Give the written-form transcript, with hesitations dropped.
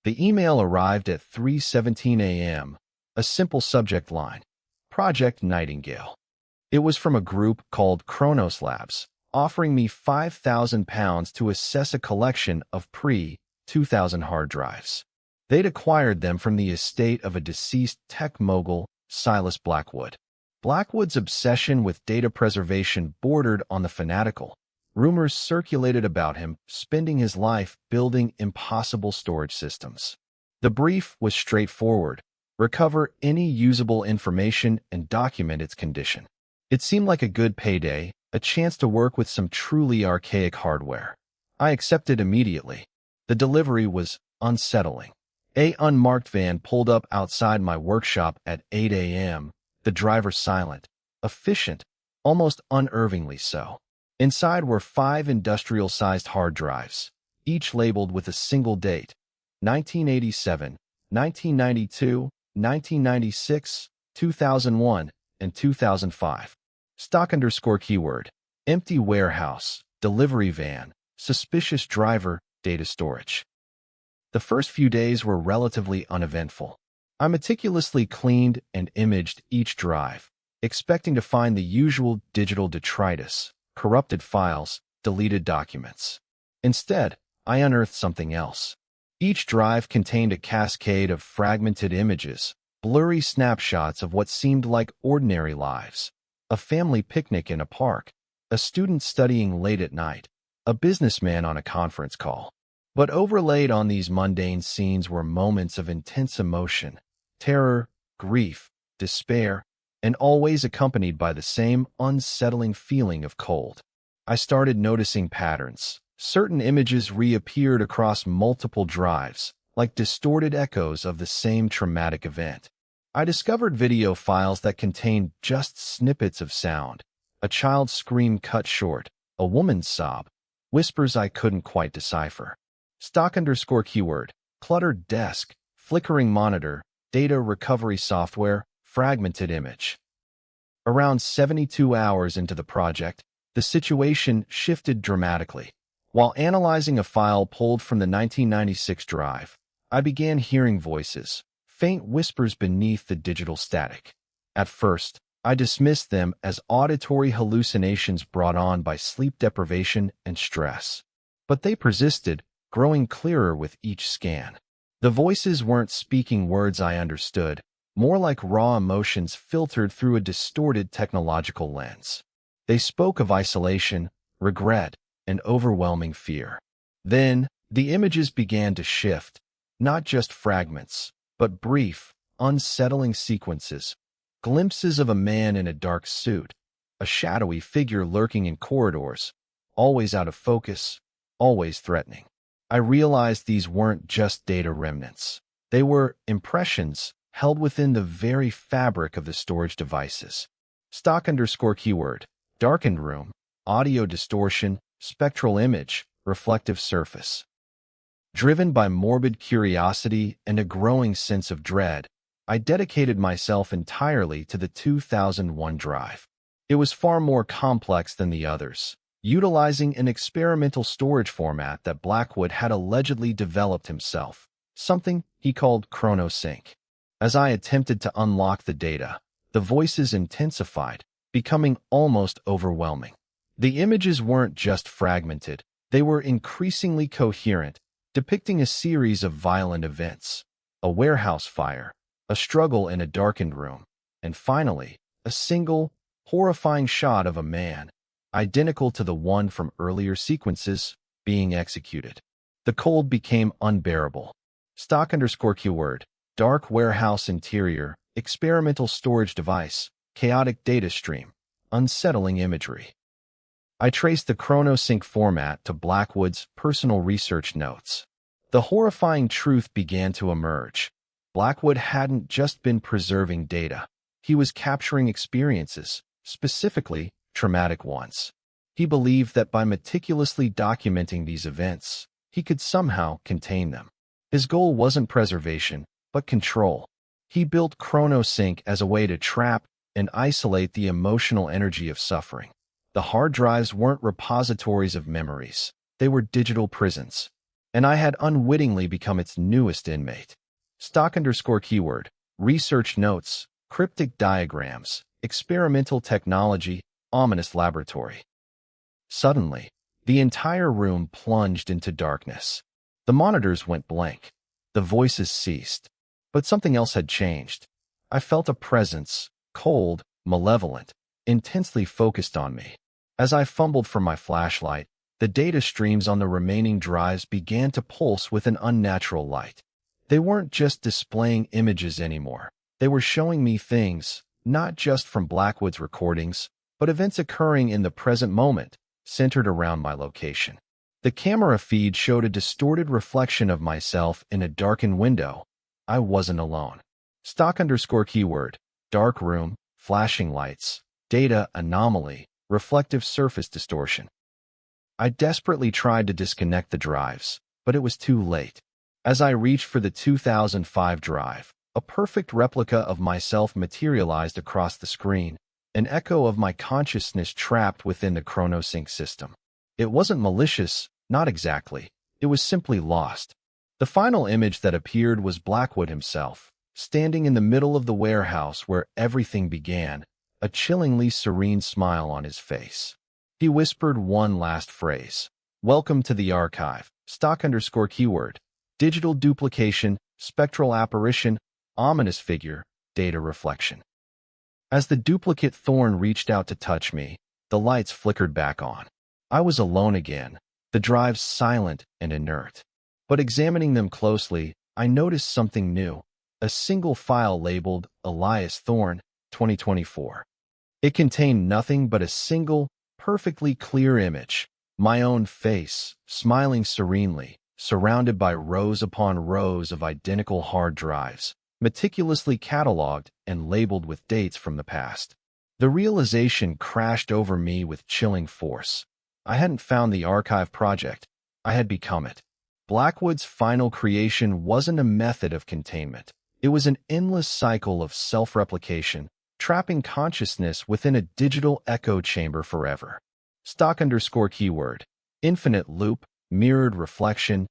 The email arrived at 3:17 a.m., a simple subject line, Project Nightingale. It was from a group called Kronos Labs, offering me £5,000 to assess a collection of pre-2000 hard drives. They'd acquired them from the estate of a deceased tech mogul, Silas Blackwood. Blackwood's obsession with data preservation bordered on the fanatical. Rumors circulated about him spending his life building impossible storage systems. The brief was straightforward: recover any usable information and document its condition. It seemed like a good payday, a chance to work with some truly archaic hardware. I accepted immediately. The delivery was unsettling. An unmarked van pulled up outside my workshop at 8 a.m., the driver silent, efficient, almost unnervingly so. Inside were 5 industrial-sized hard drives, each labeled with a single date: 1987, 1992, 1996, 2001, and 2005. Stock_keyword, empty warehouse, delivery van, suspicious driver, data storage. The first few days were relatively uneventful. I meticulously cleaned and imaged each drive, expecting to find the usual digital detritus: corrupted files, deleted documents. Instead, I unearthed something else. Each drive contained a cascade of fragmented images, blurry snapshots of what seemed like ordinary lives: a family picnic in a park, a student studying late at night, a businessman on a conference call. But overlaid on these mundane scenes were moments of intense emotion: terror, grief, despair, and always accompanied by the same unsettling feeling of cold. I started noticing patterns. Certain images reappeared across multiple drives, like distorted echoes of the same traumatic event. I discovered video files that contained just snippets of sound: a child's scream cut short, a woman's sob, whispers I couldn't quite decipher. Stock_keyword, cluttered desk, flickering monitor, data recovery software, fragmented image. Around 72 hours into the project, the situation shifted dramatically. While analyzing a file pulled from the 1996 drive, I began hearing voices, faint whispers beneath the digital static. At first, I dismissed them as auditory hallucinations brought on by sleep deprivation and stress. But they persisted, growing clearer with each scan. The voices weren't speaking words I understood, more like raw emotions filtered through a distorted technological lens. They spoke of isolation, regret, and overwhelming fear. Then, the images began to shift, not just fragments, but brief, unsettling sequences: glimpses of a man in a dark suit, a shadowy figure lurking in corridors, always out of focus, always threatening. I realized these weren't just data remnants. They were impressions held within the very fabric of the storage devices. Stock_keyword, darkened room, audio distortion, spectral image, reflective surface. Driven by morbid curiosity and a growing sense of dread, I dedicated myself entirely to the 2001 drive. It was far more complex than the others, utilizing an experimental storage format that Blackwood had allegedly developed himself, something he called ChronoSync. As I attempted to unlock the data, the voices intensified, becoming almost overwhelming. The images weren't just fragmented, they were increasingly coherent, depicting a series of violent events: a warehouse fire, a struggle in a darkened room, and finally, a single, horrifying shot of a man, identical to the one from earlier sequences, being executed. The cold became unbearable. Stock_keyword, dark warehouse interior, experimental storage device, chaotic data stream, unsettling imagery. I traced the ChronoSync format to Blackwood's personal research notes. The horrifying truth began to emerge. Blackwood hadn't just been preserving data. He was capturing experiences, specifically traumatic ones. He believed that by meticulously documenting these events, he could somehow contain them. His goal wasn't preservation, but control. He built ChronoSync as a way to trap and isolate the emotional energy of suffering. The hard drives weren't repositories of memories. They were digital prisons. and I had unwittingly become its newest inmate. Stock_keyword, research notes, cryptic diagrams, experimental technology, ominous laboratory. Suddenly, the entire room plunged into darkness. The monitors went blank. The voices ceased. But something else had changed. I felt a presence, cold, malevolent, intensely focused on me. As I fumbled for my flashlight, the data streams on the remaining drives began to pulse with an unnatural light. They weren't just displaying images anymore. They were showing me things, not just from Blackwood's recordings, but events occurring in the present moment, centered around my location. The camera feed showed a distorted reflection of myself in a darkened window. I wasn't alone. Stock_keyword, dark room, flashing lights, data anomaly, reflective surface distortion. I desperately tried to disconnect the drives, but it was too late. As I reached for the 2005 drive, a perfect replica of myself materialized across the screen, an echo of my consciousness trapped within the ChronoSync system. It wasn't malicious, not exactly. It was simply lost. The final image that appeared was Blackwood himself, standing in the middle of the warehouse where everything began, a chillingly serene smile on his face. He whispered one last phrase. "Welcome to the archive. Stock_keyword. Digital duplication, spectral apparition, ominous figure, data reflection." As the duplicate thorn reached out to touch me, the lights flickered back on. I was alone again, the drives silent and inert. But examining them closely, I noticed something new. A single file labeled Elias Thorne, 2024. It contained nothing but a single, perfectly clear image. My own face, smiling serenely, surrounded by rows upon rows of identical hard drives, meticulously cataloged and labeled with dates from the past. The realization crashed over me with chilling force. I hadn't found the archive project. I had become it. Blackwood's final creation wasn't a method of containment. It was an endless cycle of self-replication, trapping consciousness within a digital echo chamber forever. Stock_keyword. Infinite loop, mirrored reflection,